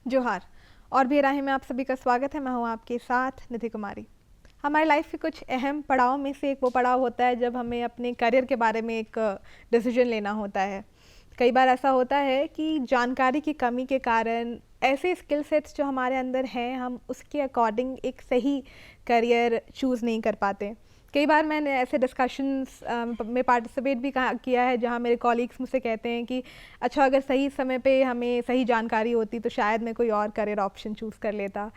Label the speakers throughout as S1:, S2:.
S1: जोहार और भी राही में आप सभी का स्वागत है। मैं हूँ आपके साथ निधि कुमारी। हमारी लाइफ के कुछ अहम पड़ाव में से एक वो पड़ाव होता है जब हमें अपने करियर के बारे में एक डिसीजन लेना होता है। कई बार ऐसा होता है कि जानकारी की कमी के कारण ऐसे स्किल सेट्स जो हमारे अंदर हैं हम उसके अकॉर्डिंग एक सही करियर चूज़ नहीं कर पाते। कई बार मैंने ऐसे डिस्कशंस में पार्टिसिपेट भी किया है जहाँ मेरे कॉलीग्स मुझसे कहते हैं कि अच्छा, अगर सही समय पे हमें सही जानकारी होती तो शायद मैं कोई और करियर ऑप्शन चूज़ कर लेता।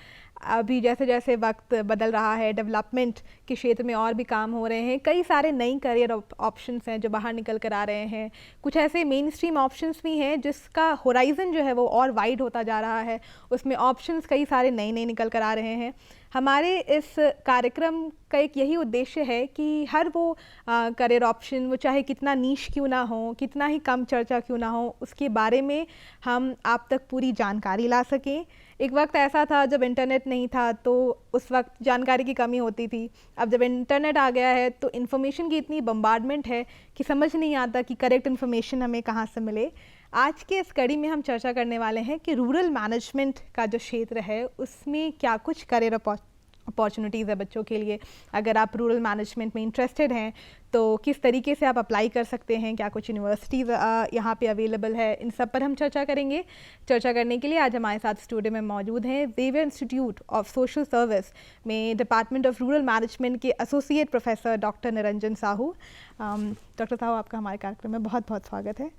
S1: अभी जैसे जैसे वक्त बदल रहा है, डेवलपमेंट के क्षेत्र में और भी काम हो रहे हैं, कई सारे नई करियर ऑप्शंस हैं जो बाहर निकल कर आ रहे हैं। कुछ ऐसे मेन स्ट्रीम ऑप्शंस भी हैं जिसका होराइज़न जो है वो और वाइड होता जा रहा है, उसमें ऑप्शंस कई सारे नए नए निकल कर आ रहे हैं। हमारे इस कार्यक्रम का एक यही उद्देश्य है कि हर वो करियर ऑप्शन, वो चाहे कितना नीश क्यों ना हो, कितना ही कम चर्चा क्यों ना हो, उसके बारे में हम आप तक पूरी जानकारी ला सकें। एक वक्त ऐसा था जब इंटरनेट नहीं था तो उस वक्त जानकारी की कमी होती थी। अब जब इंटरनेट आ गया है तो इन्फॉर्मेशन की इतनी बम्बार्डमेंट है कि समझ नहीं आता कि करेक्ट इन्फॉर्मेशन हमें कहाँ से मिले। आज के इस कड़ी में हम चर्चा करने वाले हैं कि रूरल मैनेजमेंट का जो क्षेत्र है उसमें क्या कुछ करियर अपॉर्चुनिटीज़ है बच्चों के लिए। अगर आप रूरल मैनेजमेंट में इंटरेस्टेड हैं तो किस तरीके से आप अप्लाई कर सकते हैं, क्या कुछ यूनिवर्सिटीज़ यहाँ पे अवेलेबल है, इन सब पर हम चर्चा करेंगे। चर्चा करने के लिए आज हमारे साथ स्टूडियो में मौजूद हैं Xavier institute of social service में डिपार्टमेंट ऑफ रूरल मैनेजमेंट के associate professor doctor Niranjan Sahu. Doctor Sahu, आपका हमारे कार्यक्रम में बहुत बहुत स्वागत है।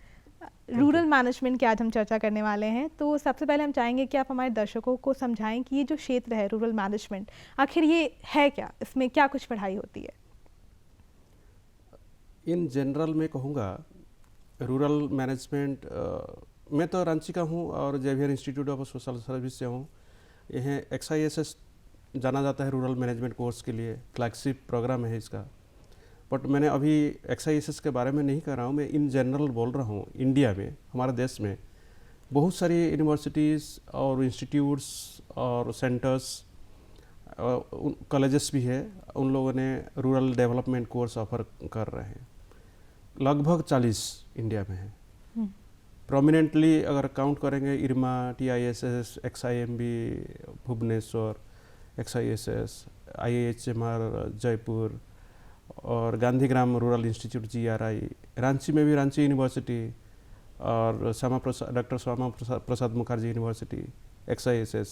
S1: रूरल मैनेजमेंट की आज हम चर्चा करने वाले हैं, तो सबसे पहले हम चाहेंगे कि आप हमारे दर्शकों को समझाएं कि ये जो क्षेत्र है रूरल मैनेजमेंट, आखिर ये है क्या, इसमें क्या कुछ पढ़ाई होती है।
S2: इन जनरल मैं कहूँगा रूरल मैनेजमेंट, मैं तो रांची का हूँ और Xavier institute of social service से हूँ। यह XISS जाना जाता है रूरल मैनेजमेंट कोर्स के लिए, फ्लैगशिप प्रोग्राम है इसका। बट मैंने अभी XISS के बारे में नहीं कर रहा हूँ, मैं इन जनरल बोल रहा हूँ। इंडिया में, हमारे देश में बहुत सारी यूनिवर्सिटीज़ और इंस्टीट्यूट्स और सेंटर्स, कॉलेजेस भी है, उन लोगों ने रूरल डेवलपमेंट कोर्स ऑफर कर रहे हैं। लगभग 40 इंडिया में है। प्रोमिनेंटली अगर काउंट करेंगे इरमा, TISS, XIMB Bhubaneswar, XISS, IHMR Jaipur और Gandhigram rural institute GRI, Ranchi में भी रांची यूनिवर्सिटी और doctor Shyama Prasad Mukherjee university XISS,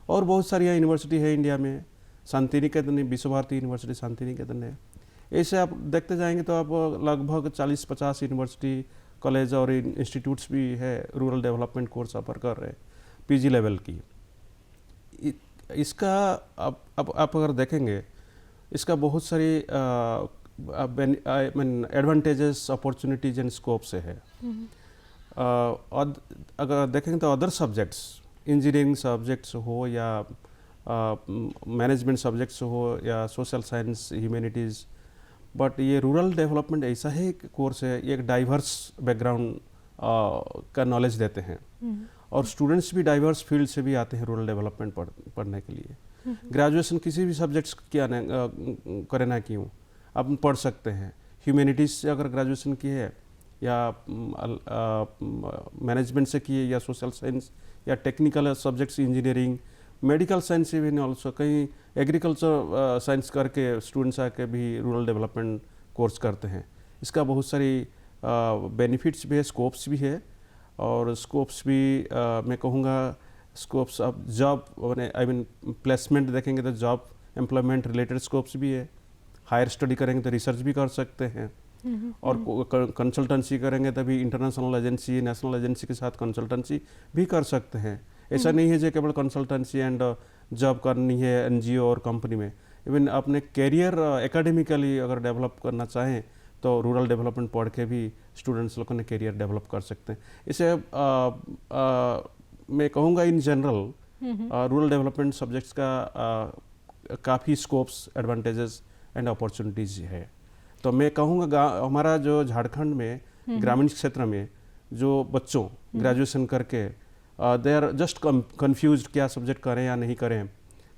S2: और बहुत सारी यूनिवर्सिटी है इंडिया में। शांति निकेतन, विश्व भारती यूनिवर्सिटी शांति निकेतन है। ऐसे आप देखते जाएंगे तो आप लगभग 40-50 यूनिवर्सिटी, कॉलेज और इंस्टीट्यूट्स भी है रूरल डेवलपमेंट कोर्स ऑफर कर रहे हैं PG लेवल की। इसका आप अगर देखेंगे, इसका बहुत सारी एडवांटेजेस, अपॉर्चुनिटीज एंड स्कोप से है। अगर देखेंगे तो अदर सब्जेक्ट्स, इंजीनियरिंग सब्जेक्ट्स हो या मैनेजमेंट सब्जेक्ट्स हो या सोशल साइंस, ह्यूमैनिटीज़, बट ये रूरल डेवलपमेंट ऐसा है कोर्स है, ये एक डाइवर्स बैकग्राउंड का नॉलेज देते हैं और स्टूडेंट्स भी डाइवर्स फील्ड से भी आते हैं रूरल डेवलपमेंट पढ़ने के लिए। ग्रेजुएशन किसी भी सब्जेक्ट्स क्या करें ना क्यों आप पढ़ सकते हैं। ह्यूमैनिटीज़ से अगर ग्रेजुएशन की है या मैनेजमेंट से की है या सोशल साइंस या technical subjects, engineering, medical science से भी ऑल्सो, कहीं एग्रीकल्चर साइंस करके स्टूडेंट्स आके भी रूरल डेवलपमेंट कोर्स करते हैं। इसका बहुत सारी बेनिफिट्स भी है, स्कोप्स भी है। और स्कोप्स भी मैं कहूँगा स्कोप्स अब जॉब, आई मीन प्लेसमेंट देखेंगे तो जॉब एम्प्लॉयमेंट रिलेटेड स्कोप्स भी है। हायर स्टडी करेंगे तो रिसर्च भी कर सकते हैं और कंसल्टेंसी करेंगे तभी इंटरनेशनल एजेंसी, नेशनल एजेंसी के साथ कंसल्टेंसी भी कर सकते हैं। ऐसा नहीं है जो केवल कंसल्टेंसी एंड जॉब करनी है NGO और कंपनी में। इवन अपने कैरियर एकेडमिकली अगर डेवलप करना चाहें तो रूरल डेवलपमेंट पढ़ के भी स्टूडेंट्स लोगों ने कैरियर डेवलप कर सकते हैं। इसे मैं कहूँगा in general rural development subjects का काफ़ी स्कोप्स, एडवांटेजेस एंड अपॉर्चुनिटीज़ है। तो मैं कहूँगा हमारा जो झारखंड में ग्रामीण क्षेत्र में जो बच्चों ग्रेजुएशन करके दे आर जस्ट कन्फ्यूज्ड क्या सब्जेक्ट करें या नहीं करें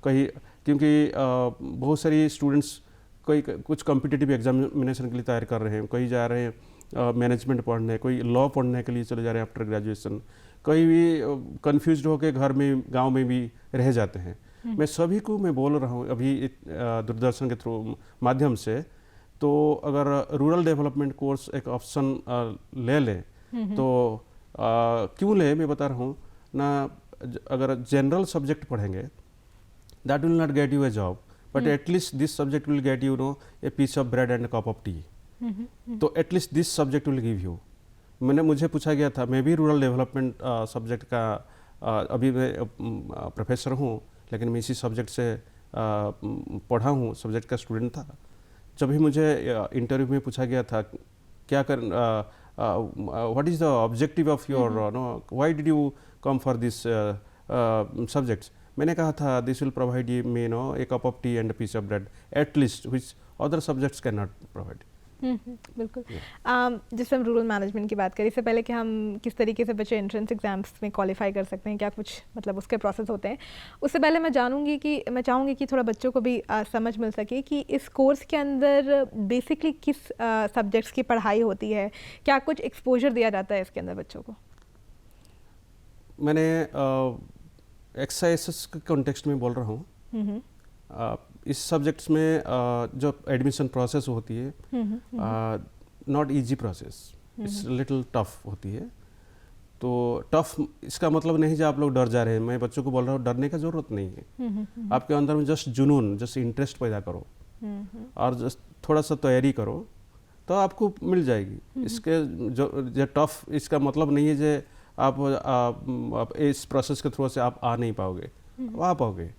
S2: कहीं, क्योंकि बहुत सारी स्टूडेंट्स कोई कुछ कॉम्पिटिटिव एग्जामिनेशन के लिए तैयार कर रहे हैं, कहीं जा रहे हैं मैनेजमेंट पढ़ने, कोई लॉ पढ़ने के लिए चले जा रहे हैं आफ्टर ग्रेजुएशन, कहीं भी कंफ्यूज होकर घर में गांव में भी रह जाते हैं। मैं सभी को मैं बोल रहा हूँ अभी दूरदर्शन के थ्रू माध्यम से, तो अगर रूरल डेवलपमेंट कोर्स एक ऑप्शन ले लें तो क्यों ले, मैं बता रहा हूँ ना। अगर जनरल सब्जेक्ट पढ़ेंगे that will not get you a job, but at least this subject will get you no a piece of bread and cup of tea. तो at least this subject will give you. मुझे पूछा गया था, मैं भी rural development subject का अभी मैं प्रोफेसर हूँ, लेकिन मैं इसी सब्जेक्ट से पढ़ा हूँ, सब्जेक्ट का स्टूडेंट था। जब भी मुझे इंटरव्यू में पूछा गया था क्या कर what is the objective of your no, why did you come for this subjects, मैंने कहा था this will provide you me no a cup of tea and piece of bread at least which other subjects can not provide.
S1: बिल्कुल। जैसे हम rural management की बात करें, इससे पहले कि हम किस तरीके से बच्चे एंट्रेंस एग्जाम्स में क्वालिफाई कर सकते हैं, क्या कुछ मतलब उसके प्रोसेस होते हैं, उससे पहले मैं चाहूँगी कि थोड़ा बच्चों को भी समझ मिल सके कि इस कोर्स के अंदर बेसिकली किस सब्जेक्ट्स की पढ़ाई होती है, क्या कुछ एक्सपोजर दिया जाता है इसके अंदर बच्चों को।
S2: मैंने एक्सआईएसएस के कॉन्टेक्स्ट में बोल रहा हूँ। इस सब्जेक्ट्स में जो एडमिशन प्रोसेस होती है not easy process, it's little tough होती है। तो टफ इसका मतलब नहीं कि आप लोग डर जा रहे हैं, मैं बच्चों को बोल रहा हूँ डरने का ज़रूरत नहीं है। आपके अंदर में जस्ट जुनून, जस्ट इंटरेस्ट पैदा करो और जस्ट थोड़ा सा तैयारी करो तो आपको मिल जाएगी। इसके जो टफ, इसका मतलब नहीं है कि आप इस प्रोसेस के थ्रू से आप आ नहीं पाओगे, आ पाओगे।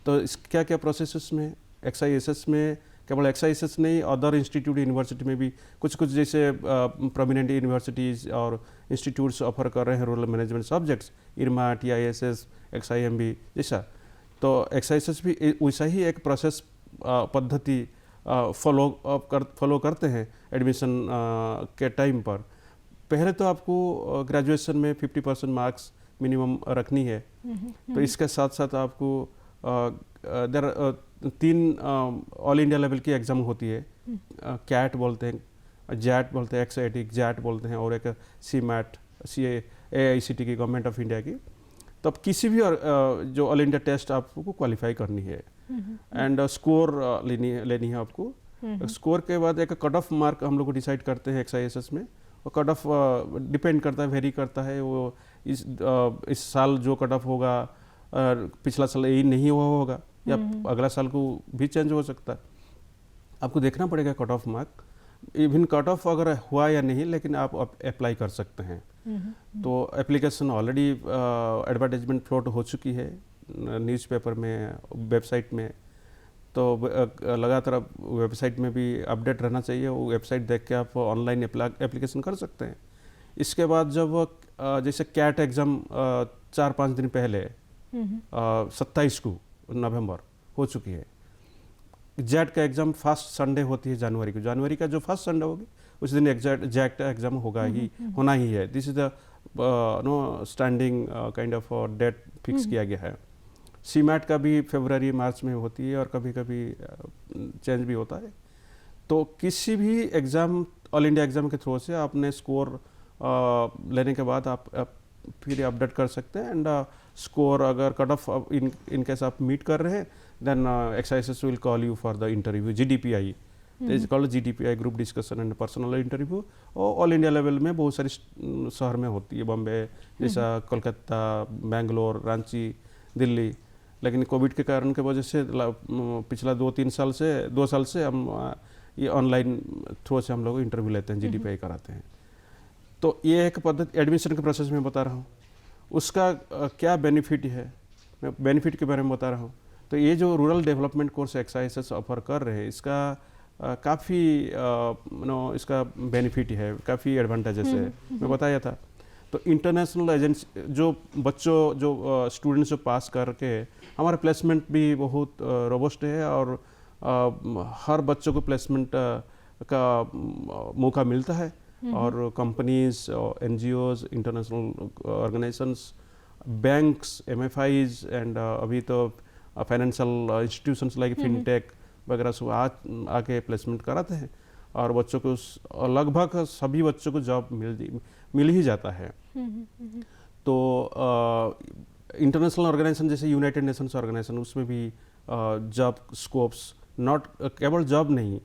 S2: तो इस क्या क्या प्रोसेस उसमें एक्सआईएसएस में, केवल एक्सआईएसएस नहीं, अदर इंस्टीट्यूट यूनिवर्सिटी में भी कुछ जैसे प्रोमिनेंट यूनिवर्सिटीज़ और इंस्टीट्यूट्स ऑफर कर रहे हैं रूरल मैनेजमेंट सब्जेक्ट्स, इरमा, टीआईएसएस, एक्सआईएमबी जैसा। तो एक्सआईएसएस भी वैसा ही एक प्रोसेस पद्धति फॉलो करते हैं एडमिशन के टाइम पर। पहले तो आपको ग्रेजुएशन में 50% मार्क्स मिनिमम रखनी है। तो इसके साथ साथ आपको देर 3 ऑल इंडिया लेवल की एग्ज़ाम होती है, कैट बोलते हैं, जैट बोलते हैं, एक्सआईटी जैट बोलते हैं, और एक सीमैट AICTE की, गवर्नमेंट ऑफ इंडिया की। तो अब किसी भी जो ऑल इंडिया टेस्ट आपको क्वालिफाई करनी है एंड स्कोर लेनी है आपको। स्कोर के बाद एक कट ऑफ मार्क हम लोग को डिसाइड करते हैं एक्सआईएसएस में। वो कट ऑफ डिपेंड करता है, वेरी करता है। वो इस साल जो कट ऑफ होगा पिछला साल यही नहीं हुआ होगा, या अगला साल को भी चेंज हो सकता है। आपको देखना पड़ेगा cut off mark, even cut off अगर हुआ या नहीं, लेकिन आप अप्लाई कर सकते हैं। तो एप्लीकेशन ऑलरेडी एडवर्टाइजमेंट फ्लोट हो चुकी है न्यूज़पेपर में, वेबसाइट में। तो लगातार वेबसाइट में भी अपडेट रहना चाहिए। वो वेबसाइट देख के आप ऑनलाइन एप्लीकेशन कर सकते हैं। इसके बाद जब जैसे कैट एग्ज़ाम 4-5 दिन पहले 27 को नवंबर हो चुकी है। जैट का एग्ज़ाम फर्स्ट संडे होती है जनवरी को। जनवरी का जो फर्स्ट संडे होगी उस दिन जैट एग्ज़ाम होना ही है। This is the no standing kind of date fix किया गया है। सीमैट का भी फरवरी मार्च में होती है और कभी कभी चेंज भी होता है। तो किसी भी एग्ज़ाम, ऑल इंडिया एग्ज़ाम के थ्रू से आपने स्कोर लेने के बाद आप फिर अपडेट कर सकते हैं। एंड स्कोर अगर कट ऑफ इन केस आप मीट कर रहे हैं, then XISS will call you for the interview, GDPI is called GDPI, group discussion and personal interview. और ऑल इंडिया लेवल में बहुत सारी शहर में होती है, बॉम्बे जैसा, कोलकाता, बेंगलोर, रांची, दिल्ली। लेकिन कोविड के कारण के वजह से पिछला 2 साल से हम ये ऑनलाइन थ्रू से हम लोग इंटरव्यू लेते हैं, GDPI कराते हैं। तो ये एक पद्धति एडमिशन के प्रोसेस में बता रहा हूँ। उसका क्या बेनिफिट है, मैं बेनिफिट के बारे में बता रहा हूँ। तो ये जो rural development course XISS offer कर रहे हैं, इसका काफ़ी इसका बेनिफिट है, काफ़ी एडवांटेजेस है। मैं बताया था। तो इंटरनेशनल एजेंसी जो बच्चों जो स्टूडेंट्स जो पास करके, हमारा प्लेसमेंट भी बहुत रोबस्ट है और हर बच्चों को प्लेसमेंट का मौका मिलता है। और companies, NGOs, international organisations, banks, MFIs and अभी तो फाइनेंशियल इंस्टीट्यूशंस लाइक फिनटेक वगैरह सब आके प्लेसमेंट कराते हैं और बच्चों को लगभग सभी बच्चों को जॉब मिल ही जाता है। तो इंटरनेशनल ऑर्गेनाइजेशन जैसे यूनाइटेड नेशंस ऑर्गेनाइजेशन, उसमें भी जॉब स्कोप्स, नॉट केवल जॉब नहीं,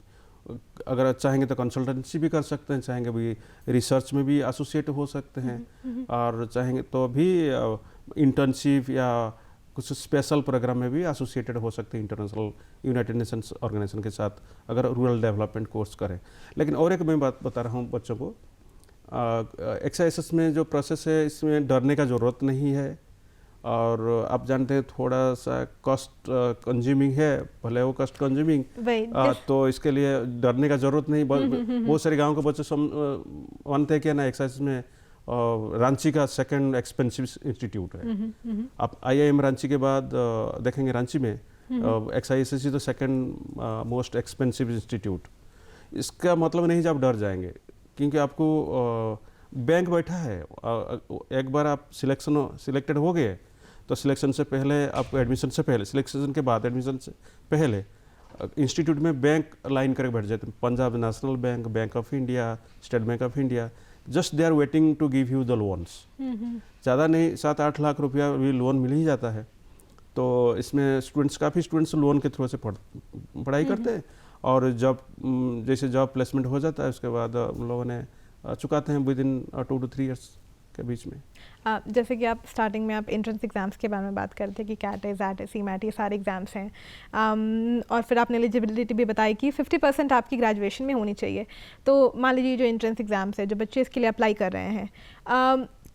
S2: अगर चाहेंगे तो कंसल्टेंसी भी कर सकते हैं, चाहेंगे भी रिसर्च में भी एसोसिएट हो सकते हैं, और चाहेंगे तो भी इंटर्नशिप या कुछ स्पेशल प्रोग्राम में भी एसोसिएटेड हो सकते हैं इंटरनेशनल यूनाइटेड नेशंस ऑर्गेनाइजेशन के साथ, अगर रूरल डेवलपमेंट कोर्स करें। लेकिन और एक मैं बात बता रहा हूँ बच्चों को, एक्सआईएसएस में जो प्रोसेस है इसमें डरने का ज़रूरत नहीं है, और आप जानते हैं थोड़ा सा कॉस्ट कंज्यूमिंग है, भले वो कॉस्ट कंज्यूमिंग, तो इसके लिए डरने का ज़रूरत नहीं। बहुत सारे गांव के बच्चे मानते हैं कि ना एक्सआईएसएस में रांची का सेकंड एक्सपेंसिव इंस्टीट्यूट है। आप आईआईएम रांची के बाद देखेंगे रांची में XISS is the second most expensive institute. इसका मतलब नहीं कि आप डर जाएंगे, क्योंकि आपको बैंक बैठा है। एक बार आप सिलेक्टेड हो गए तो सिलेक्शन से पहले, आपको एडमिशन से पहले, सिलेक्शन के बाद एडमिशन से पहले इंस्टीट्यूट में बैंक लाइन करके बैठ जाते हैं। Punjab national bank, bank of India, state bank of India, just they are waiting to give you the loans. ज़्यादा नहीं, 7-8 लाख रुपया भी लोन मिल ही जाता है। तो इसमें काफ़ी स्टूडेंट्स लोन के थ्रू से पढ़ाई करते हैं, और जब जैसे जॉब प्लेसमेंट हो जाता है उसके बाद हम लोगों ने चुकाते हैं विद इन 2 to 3 years के बीच में।
S1: जैसे कि आप स्टार्टिंग में आप एंट्रेंस एग्ज़ाम्स के बारे में बात करते थे कि कैट है, जैट है, सीमैट, ये सारे एग्ज़ाम्स हैं, और फिर आपने एलिजिबिलिटी भी बताई कि 50% आपकी ग्रेजुएशन में होनी चाहिए। तो मान लीजिए जो एंट्रेंस एग्ज़ाम्स है, जो बच्चे इसके लिए अप्लाई कर रहे हैं,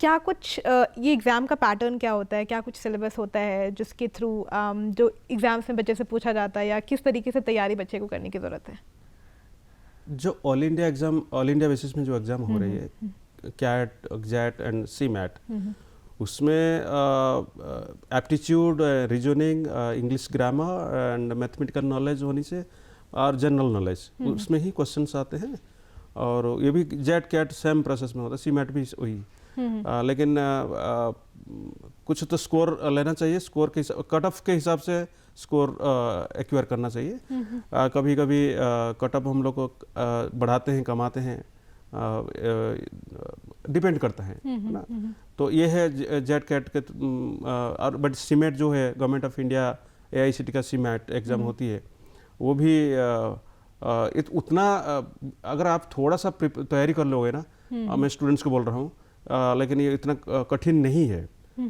S1: क्या कुछ ये एग्ज़ाम का पैटर्न क्या होता है, क्या कुछ सिलेबस होता है जिसके थ्रू जो एग्ज़ाम्स में बच्चे से पूछा जाता है, या किस तरीके से तैयारी बच्चे को करने की ज़रूरत है?
S2: जो ऑल इंडिया बेसिस में जो एग्ज़ाम हो रही है, कैट, जैट एंड सीमैट, उसमें aptitude, reasoning, English grammar and mathematical knowledge होनी चाहिए, और जनरल नॉलेज, उसमें ही क्वेश्चंस आते हैं। और ये भी जैट कैट सेम प्रोसेस में होता है, सीमैट भी वही। लेकिन कुछ तो स्कोर लेना चाहिए, स्कोर के कट ऑफ के हिसाब से स्कोर एक्वायर करना चाहिए। कभी कभी कट ऑफ हम लोग को बढ़ाते हैं, कमाते हैं, डिपेंड करता है ना। तो ये है जेट कैट के, और बट सीमेट जो है गवर्नमेंट ऑफ इंडिया AICTE का सीमेट एग्ज़ाम होती है, वो भी उतना अगर आप थोड़ा सा तैयारी कर लोगे ना, मैं स्टूडेंट्स को बोल रहा हूँ, लेकिन ये इतना कठिन नहीं है।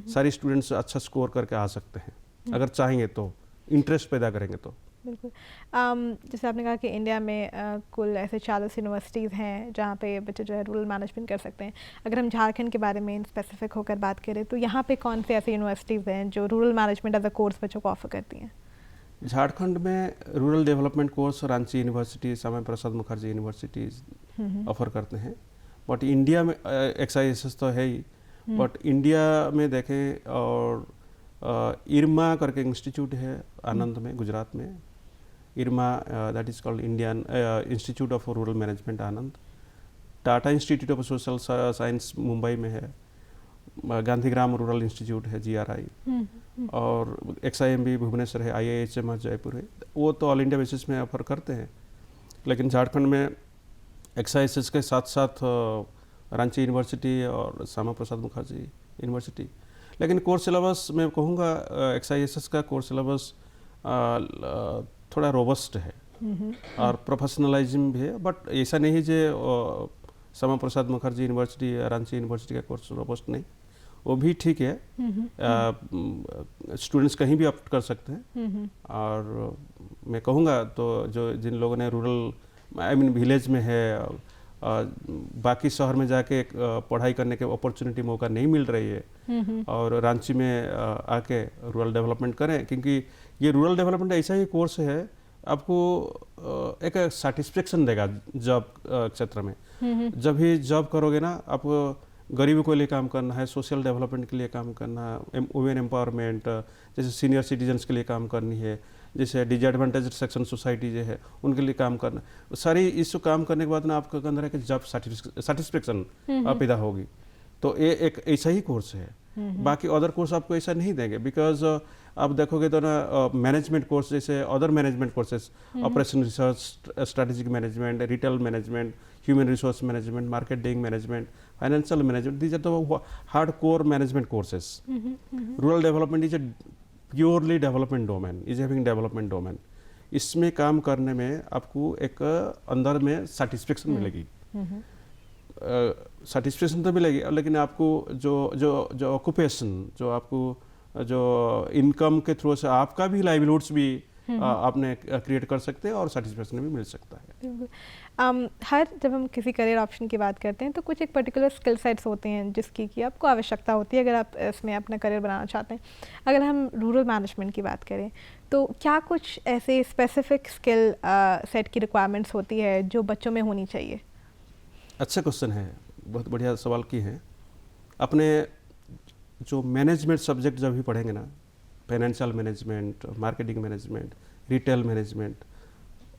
S2: सारे स्टूडेंट्स अच्छा स्कोर करके आ सकते हैं अगर चाहेंगे तो, इंटरेस्ट पैदा करेंगे तो।
S1: बिल्कुल। जैसे आपने कहा कि इंडिया में कुल ऐसे 40 यूनिवर्सिटीज़ हैं जहाँ पे बच्चे जो है रूरल मैनेजमेंट कर सकते हैं। अगर हम झारखंड के बारे में स्पेसिफिक होकर बात करें तो यहाँ पे कौन से ऐसे यूनिवर्सिटीज़ हैं जो rural management as a course बच्चों को ऑफर करती हैं?
S2: झारखंड में rural development course Ranchi university, Shyama Prasad Mukherjee universities offer करते हैं। बट इंडिया में XISS तो है ही, बट इंडिया में देखें और इरमा करके इंस्टीट्यूट है आनंद में, गुजरात में। IRMA that is called Indian institute of rural management Anand. Tata institute of social science Mumbai में है। गांधीग्राम रूरल इंस्टीट्यूट है GRI, और XIMB भुवनेश्वर है, IIHM जयपुर है। वो तो ऑल इंडिया बेसिस में ऑफर करते हैं। लेकिन झारखंड में XISS के साथ साथ रांची यूनिवर्सिटी और श्यामा प्रसाद मुखर्जी यूनिवर्सिटी। लेकिन कोर्स सिलेबस मैं कहूँगा XISS का कोर्स सिलेबस थोड़ा रोबस्ट है और प्रोफेशनलाइज्म भी है। बट ऐसा नहीं जो श्यामा प्रसाद मुखर्जी यूनिवर्सिटी या रांची यूनिवर्सिटी का कोर्स रोबस्ट नहीं, वो भी ठीक है। स्टूडेंट्स कहीं भी ऑप्ट कर सकते हैं। और मैं कहूँगा तो जो जिन लोगों ने रूरल विलेज में है, बाकी शहर में जाके पढ़ाई करने के अपॉर्चुनिटी मौका नहीं मिल रही है, और रांची में आके रूरल डेवलपमेंट करें, क्योंकि ये रूरल डेवलपमेंट ऐसा ही कोर्स है आपको एक सेटिस्फेक्शन देगा जॉब क्षेत्र में। जब भी जॉब करोगे ना, आपको गरीबों के लिए काम करना है, सोशल डेवलपमेंट के लिए काम करना है, वुमेन एम्पावरमेंट, जैसे सीनियर सिटीजन्स के लिए काम करनी है, जैसे डिसएडवांटेज सेक्शन सोसाइटी जो है उनके लिए काम करना। सारी इसको काम करने के बाद ना आपके अंदर एक जॉब सेटिस्फेक्शन पैदा होगी। तो ये एक ऐसा ही कोर्स है। बाकी अदर कोर्स आपको ऐसा नहीं देंगे, बिकॉज आप देखोगे तो ना मैनेजमेंट कोर्स जैसे other management courses, operation research, strategic management, retail management, human resource management, marketing management, financial management, these are the hardcore management courses. Rural development is a purely development domain, is having development domain. इसमें काम करने में आपको एक अंदर में satisfaction मिलेगी, satisfaction तो मिलेगी, लेकिन आपको जो जो जो ऑक्यूपेशन, जो आपको जो इनकम के थ्रू से आपका भी लाइवलीहुड्स भी आपने क्रिएट कर सकते हैं और सेटिस्फेक्शन भी मिल सकता है।
S1: हर जब हम किसी करियर ऑप्शन की बात करते हैं तो कुछ एक पर्टिकुलर स्किल सेट्स होते हैं जिसकी कि आपको आवश्यकता होती है अगर आप इसमें अपना करियर बनाना चाहते हैं। अगर हम रूरल मैनेजमेंट की बात करें तो क्या कुछ ऐसे स्पेसिफिक स्किल सेट की रिक्वायरमेंट्स होती है जो बच्चों में होनी चाहिए?
S2: अच्छा क्वेश्चन है, बहुत बढ़िया सवाल की है। अपने जो मैनेजमेंट सब्जेक्ट जब भी पढ़ेंगे ना, financial management, marketing management, retail management,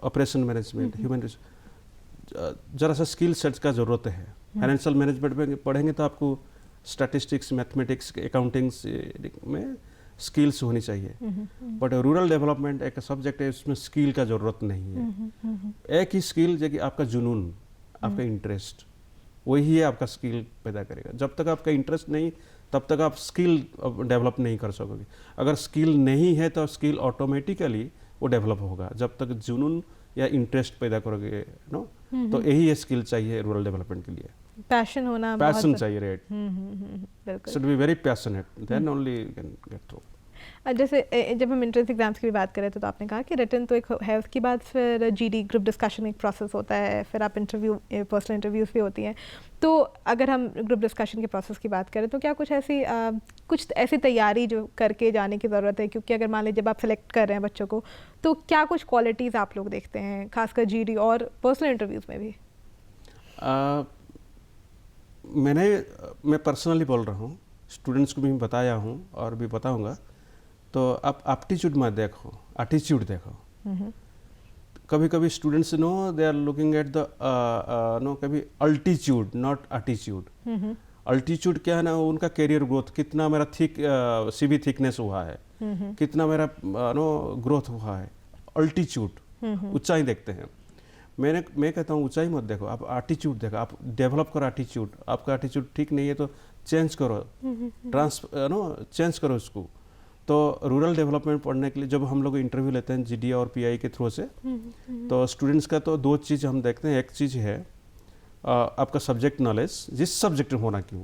S2: operation management, human जरा सा स्किल सेट्स का ज़रूरत है। फाइनेंशियल मैनेजमेंट में पढ़ेंगे तो आपको स्टैटिस्टिक्स, मैथमेटिक्स, अकाउंटिंग्स में स्किल्स होनी चाहिए। बट रूरल डेवलपमेंट एक सब्जेक्ट है, उसमें स्किल का ज़रूरत नहीं है। एक ही स्किल जो कि आपका जुनून, आपका इंटरेस्ट, वही है आपका स्किल पैदा करेगा। जब तक आपका इंटरेस्ट नहीं तब तक आप स्किल डेवलप नहीं कर सकोगे। अगर स्किल नहीं है तो स्किल ऑटोमेटिकली वो डेवलप होगा जब तक जुनून या इंटरेस्ट पैदा करोगे, नो। तो यही स्किल चाहिए रूरल डेवलपमेंट के लिए।
S1: पैशन होना,
S2: पैशन चाहिए, राइट।
S1: बिल्कुल।
S2: Should be very passionate, then only you can get through.
S1: जैसे जब हम एंट्रेंस एग्जाम्स की भी बात करें तो आपने कहा कि रिटन तो एक है, उसके बाद फिर जीडी ग्रुप डिस्कशन एक प्रोसेस होता है, फिर आप इंटरव्यू, पर्सनल इंटरव्यूज़ भी होती हैं। तो अगर हम ग्रुप डिस्कशन के प्रोसेस की बात करें तो क्या कुछ ऐसी तैयारी जो करके जाने की ज़रूरत है? क्योंकि अगर मान लीजिए जब आप सेलेक्ट कर रहे हैं बच्चों को तो क्या कुछ क्वालिटीज़ आप लोग देखते हैं खासकर जीडी और पर्सनल इंटरव्यूज़ में भी?
S2: मैं पर्सनली बोल रहा हूँ, स्टूडेंट्स को भी बताया हूँ और भी बताऊँगा। तो आप एप्टीट्यूड मत देखो, एटीट्यूड देखो। कभी कभी students no they are looking at the no कभी अल्टीट्यूड, नॉट एटीट्यूड। अल्टीट्यूड क्या है ना, उनका करियर ग्रोथ, कितना मेरा सीवी थिकनेस हुआ है, कितना मेरा नो ग्रोथ हुआ है। अल्टीट्यूड, ऊंचाई देखते हैं। मैं कहता हूँ ऊंचाई मत देखो, आप एटीट्यूड देखो, आप डेवलप करो एटीट्यूड। आपका एटीट्यूड ठीक नहीं है तो चेंज करो, चेंज करो उसको। तो रूरल डेवलपमेंट पढ़ने के लिए जब हम लोग इंटरव्यू लेते हैं जीडी और पीआई के थ्रू से, तो स्टूडेंट्स का तो दो चीज़ हम देखते हैं। एक चीज़ है आपका सब्जेक्ट नॉलेज, जिस सब्जेक्ट में होना क्यों,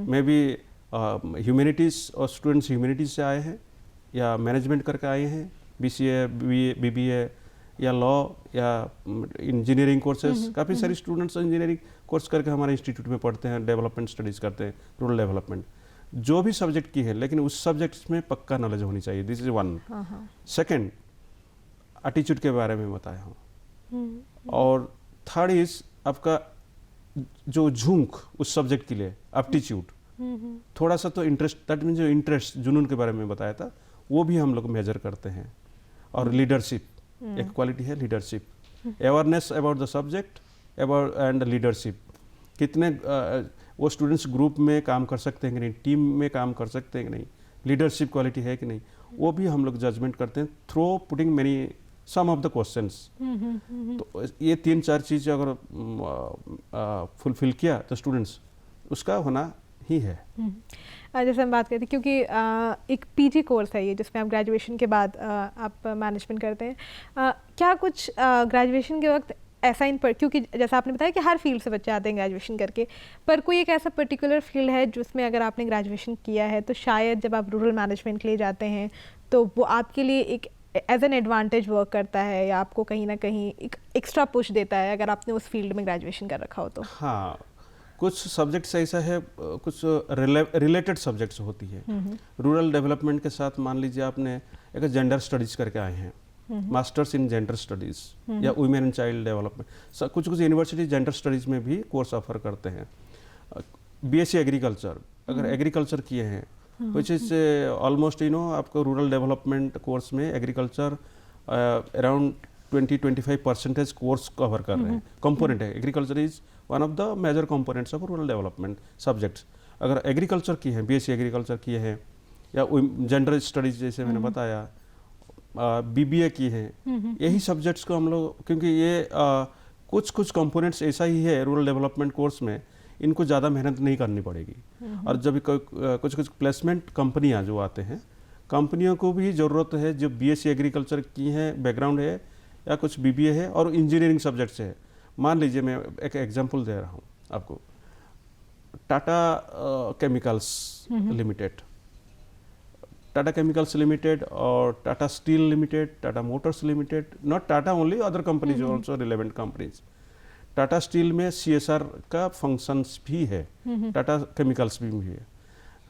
S2: मे बी ह्यूमैनिटीज़ और स्टूडेंट्स ह्यूमैनिटीज़ से आए हैं या मैनेजमेंट करके आए हैं, बीसीए, बीबीए या लॉ या इंजीनियरिंग कोर्सेज। काफ़ी सारे स्टूडेंट्स इंजीनियरिंग कोर्स करके हमारे इंस्टीट्यूट में पढ़ते हैं, डेवलपमेंट स्टडीज़ करते हैं, रूरल डेवलपमेंट जो भी सब्जेक्ट की है, लेकिन उस सब्जेक्ट में पक्का नॉलेज होनी चाहिए। This is one. Second, attitude के बारे में बताया हूँ। और थर्ड इज आपका जो झुंक उस सब्जेक्ट के लिए, एप्टीट्यूड, थोड़ा सा तो इंटरेस्ट, दैट मीन्स जो इंटरेस्ट, जुनून के बारे में बताया था, वो भी हम लोग मेजर करते हैं। और लीडरशिप, एक क्वालिटी है leadership, awareness about the subject about and leadership. कितने वो स्टूडेंट्स ग्रुप में काम कर सकते हैं कि नहीं, टीम में काम कर सकते हैं कि नहीं, लीडरशिप क्वालिटी है कि नहीं, वो भी हम लोग जजमेंट करते हैं through putting many some of the questions. तो ये 3-4 चीज़ अगर फुलफिल किया तो स्टूडेंट्स उसका होना ही है।
S1: जैसे हम बात करते हैं, क्योंकि एक पीजी कोर्स है ये जिसमें आप ग्रेजुएशन के बाद आप मैनेजमेंट करते हैं। क्या कुछ ग्रेजुएशन के वक्त ऐसा क्योंकि जैसा आपने बताया कि हर फील्ड से बच्चे आते हैं ग्रेजुएशन करके, पर कोई एक ऐसा पर्टिकुलर फील्ड है जिसमें अगर आपने ग्रेजुएशन किया है तो शायद जब आप रूरल मैनेजमेंट के लिए जाते हैं तो वो आपके लिए एक एज एन एडवांटेज वर्क करता है या आपको कहीं ना कहीं एक एक्स्ट्रा पुश देता है अगर आपने उस फील्ड में ग्रेजुएशन कर रखा हो तो? हाँ,
S2: कुछ सब्जेक्ट्स ऐसा है, कुछ रिलेटेड सब्जेक्ट्स होती है रूरल डेवलपमेंट के साथ। मान लीजिए आपने एक जेंडर स्टडीज करके आए हैं, मास्टर्स इन जेंडर स्टडीज या वुमेन एंड चाइल्ड डेवलपमेंट। कुछ यूनिवर्सिटी जेंडर स्टडीज में भी कोर्स ऑफर करते हैं। बीएससी एग्रीकल्चर, अगर एग्रीकल्चर किए हैं, विच इज ऑलमोस्ट आपको रूरल डेवलपमेंट कोर्स में एग्रीकल्चर अराउंड 20-25% कोर्स कवर कर रहे हैं। कंपोनेंट है, agriculture is one of the major components of rural development subjects. अगर एग्रीकल्चर किए हैं, बीएससी एग्रीकल्चर किए हैं या जेंडर स्टडीज जैसे मैंने बताया, बीबीए की हैं, यही सब्जेक्ट्स को हम लोग, क्योंकि ये कुछ कंपोनेंट्स ऐसा ही है रूरल डेवलपमेंट कोर्स में, इनको ज़्यादा मेहनत नहीं करनी पड़ेगी। और जब कुछ कुछ प्लेसमेंट कंपनियां जो आते हैं, कंपनियों को भी ज़रूरत है जो बीएससी एग्रीकल्चर की हैं, बैकग्राउंड है या कुछ बीबीए है और इंजीनियरिंग सब्जेक्ट से है। मान लीजिए मैं एक एग्जांपल दे रहा हूँ आपको, Tata chemicals limited, Tata chemicals limited और Tata steel limited, Tata motors limited, not Tata only, other companies also relevant companies. Tata steel में सीएसआर का फंक्शंस भी है, टाटा केमिकल्स भी है।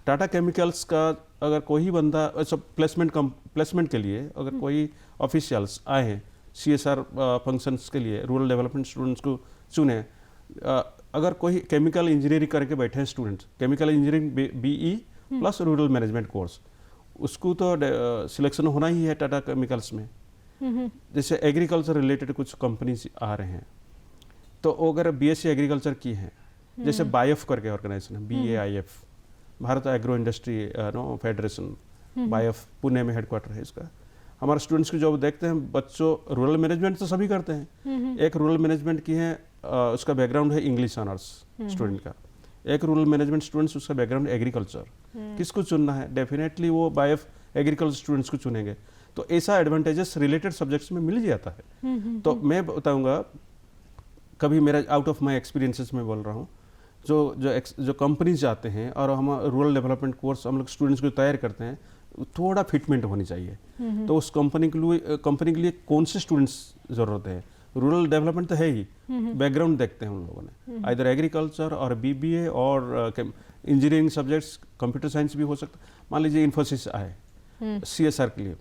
S2: टाटा केमिकल्स का अगर कोई बंदा प्लेसमेंट के लिए अगर कोई ऑफिशियल्स आए हैं सीएसआर फंक्शंस के लिए, रूरल डेवलपमेंट स्टूडेंट्स को चुने, अगर कोई केमिकल इंजीनियरिंग करके बैठे हैं students, chemical engineering BE plus rural management course, उसको तो सिलेक्शन होना ही है टाटा केमिकल्स में। जैसे एग्रीकल्चर रिलेटेड कुछ कंपनीज आ रहे हैं, तो अगर बीएससी एग्रीकल्चर की हैं, जैसे बायफ करके ऑर्गेनाइजेशन है, BAIF, Bharat agro industry federation, BAIF Pune में हेडक्वार्टर है इसका। हमारे स्टूडेंट्स की जॉब देखते हैं, बच्चों रूरल मैनेजमेंट तो सभी करते हैं, एक रूरल मैनेजमेंट की है, उसका बैकग्राउंड है इंग्लिश ऑनर्स स्टूडेंट का, एक रूरल मैनेजमेंट स्टूडेंट्स उसका बैकग्राउंड एग्रीकल्चर। किसको चुनना है? डेफिनेटली वो बायफ एग्रीकल्चर स्टूडेंट्स को चुनेंगे। तो ऐसा एडवांटेजेस रिलेटेड सब्जेक्ट्स में मिल जाता है। तो मैं बताऊंगा, कभी मेरा आउट ऑफ माय एक्सपीरियंसेस में बोल रहा हूँ, जो कंपनीज जाते हैं और हम रूरल डेवलपमेंट कोर्स हम लोग स्टूडेंट्स को तैयार करते हैं, थोड़ा फिटमेंट होनी चाहिए। तो उस कंपनी के लिए कौन से स्टूडेंट्स ज़रूरत है? रूरल डेवलपमेंट तो है ही, बैकग्राउंड देखते हैं उन लोगों ने, आइदर एग्रीकल्चर और बीबीए और इंजीनियरिंग सब्जेक्ट्स, कंप्यूटर साइंस भी हो सकता। मान लीजिए इन्फोसिस आए सीएसआर के लिए,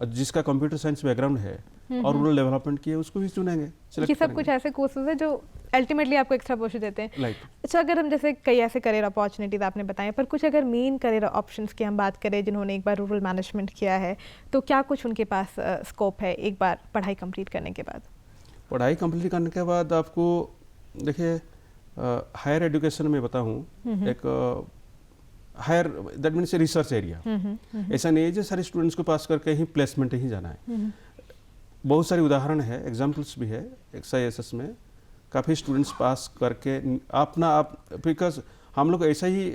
S2: जिसका कंप्यूटर साइंस बैकग्राउंड है और रूरल डेवलपमेंट की है, उसको भी चुनेंगे।
S1: ये सब कुछ ऐसे कोर्सेज है जो अल्टीमेटली आपको एक्स्ट्रा पोस्ट देते हैं। अच्छा, अगर हम जैसे कई ऐसे करियर अपॉर्चुनिटीज आपने बताए, पर कुछ अगर मेन करियर ऑप्शंस की हम बात करें जिन्होंने एक बार रूरल मैनेजमेंट किया है, तो क्या कुछ उनके पास स्कोप है एक बार पढ़ाई कंप्लीट करने के बाद?
S2: पढ़ाई कंप्लीट करने के बाद आपको देखिए, हायर एजुकेशन में बताऊँ, एक higher that means research area, ऐसा नहीं है जो सारे स्टूडेंट्स को पास करके ही प्लेसमेंट ही जाना है। बहुत सारे उदाहरण है, एग्जाम्पल्स भी है। XISS में काफ़ी स्टूडेंट्स पास करके अपना आप, बिकॉज हम लोग ऐसा ही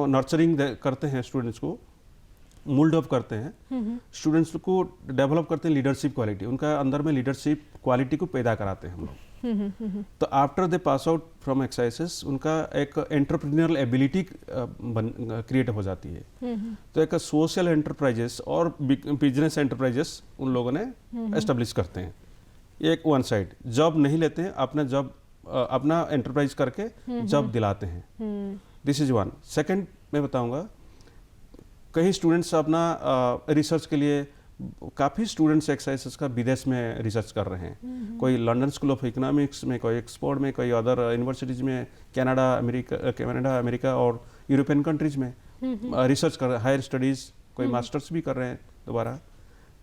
S2: नर्चरिंग करते हैं, स्टूडेंट्स को मोल्ड अप करते हैं, स्टूडेंट्स को डेवलप करते हैं लीडरशिप क्वालिटी, उनका अंदर में लीडरशिप क्वालिटी को पैदा कराते हैं हम लोग। तो after they pass out from XISS उनका एक एंटरप्रेन्योरल एबिलिटी क्रिएट हो जाती है। तो एक सोशल एंटरप्राइजेस और बिजनेस एंटरप्राइजेस उन लोगों ने एस्टेब्लिश करते हैं। एक वन साइड जॉब नहीं लेते हैं, अपना एंटरप्राइज करके जॉब दिलाते हैं। This is one. सेकंड मैं बताऊंगा, कई स्टूडेंट्स अपना रिसर्च के लिए, काफ़ी स्टूडेंट्स XISS का विदेश में रिसर्च कर रहे हैं। कोई लंदन स्कूल ऑफ इकोनॉमिक्स में, कोई एक्सपोर्ट में, कोई अदर यूनिवर्सिटीज़ में, कनाडा, अमेरिका और यूरोपियन कंट्रीज में रिसर्च कर रहे हैं, हायर स्टडीज़, कोई मास्टर्स भी कर रहे हैं दोबारा।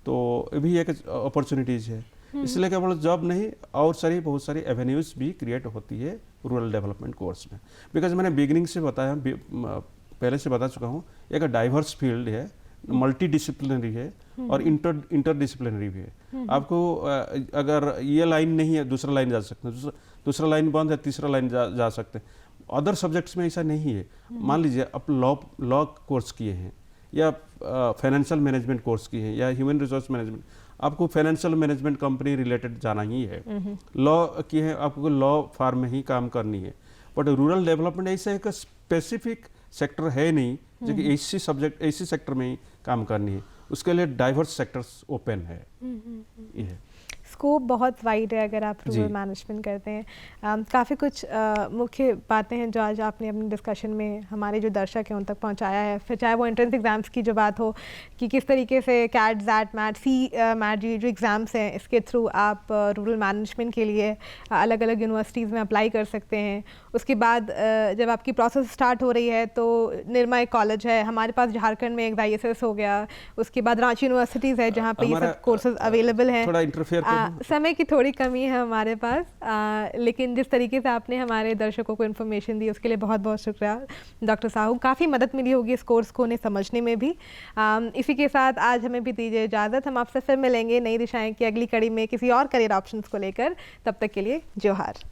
S2: तो ये भी एक अपॉर्चुनिटीज़ है। इसलिए केवल जॉब नहीं, और बहुत सारी एवेन्यूज़ भी क्रिएट होती है रूरल डेवलपमेंट कोर्स में। बिकॉज मैंने बिगिनिंग से बताया, पहले से बता चुका हूँ, एक डाइवर्स फील्ड है, मल्टी डिसिप्लिनरी है और इंटरडिसिप्लिनरी भी है। आपको अगर ये लाइन नहीं है, दूसरा लाइन जा सकते हैं, दूसरा लाइन बंद है, तीसरा लाइन जा सकते हैं। अदर सब्जेक्ट्स में ऐसा नहीं है। मान लीजिए आप लॉ कोर्स किए हैं, या फाइनेंशियल मैनेजमेंट कोर्स किए हैं, या ह्यूमन रिसोर्स मैनेजमेंट, आपको फाइनेंशियल मैनेजमेंट कंपनी रिलेटेड जाना ही है। लॉ की है, आपको लॉ फार्म में ही काम करनी है। बट रूरल डेवलपमेंट ऐसा एक स्पेसिफिक सेक्टर है नहीं जो कि ऐसी सेक्टर में ही काम करनी है। उसके लिए डाइवर्स सेक्टर्स ओपन है। ये
S1: स्कोप बहुत वाइड है अगर आप रूरल मैनेजमेंट करते हैं। काफ़ी कुछ मुख्य बातें हैं जो आज आपने अपने डिस्कशन में हमारे जो दर्शक हैं उन तक पहुंचाया है। फिर चाहे वो एंट्रेंस एग्ज़ाम्स की जो बात हो कि किस तरीके से कैट, ज़ैट, मैट, मैट जो एग्ज़ाम्स हैं इसके थ्रू आप रूरल मैनेजमेंट के लिए अलग अलग यूनिवर्सिटीज़ में अप्लाई कर सकते हैं। उसके बाद जब आपकी प्रोसेस स्टार्ट हो रही है तो निर्मा एक कॉलेज है, हमारे पास झारखंड में एक ISS हो गया, उसके बाद रांची यूनिवर्सिटीज़ है जहाँ पे ये सब कोर्सेज अवेलेबल हैं।
S2: थोड़ा इंटरफेयर
S1: समय की थोड़ी कमी है हमारे पास, लेकिन जिस तरीके से आपने हमारे दर्शकों को इन्फॉर्मेशन दी उसके लिए बहुत बहुत शुक्रिया डॉक्टर साहू। काफ़ी मदद मिली होगी इस कोर्स को उन्हें समझने में भी। इसी के साथ आज हमें भी दीजिए इजाज़त। हम आपसे फिर मिलेंगे नई दिशाएं की अगली कड़ी में किसी और करियर ऑप्शंस को लेकर। तब तक के लिए जोहार।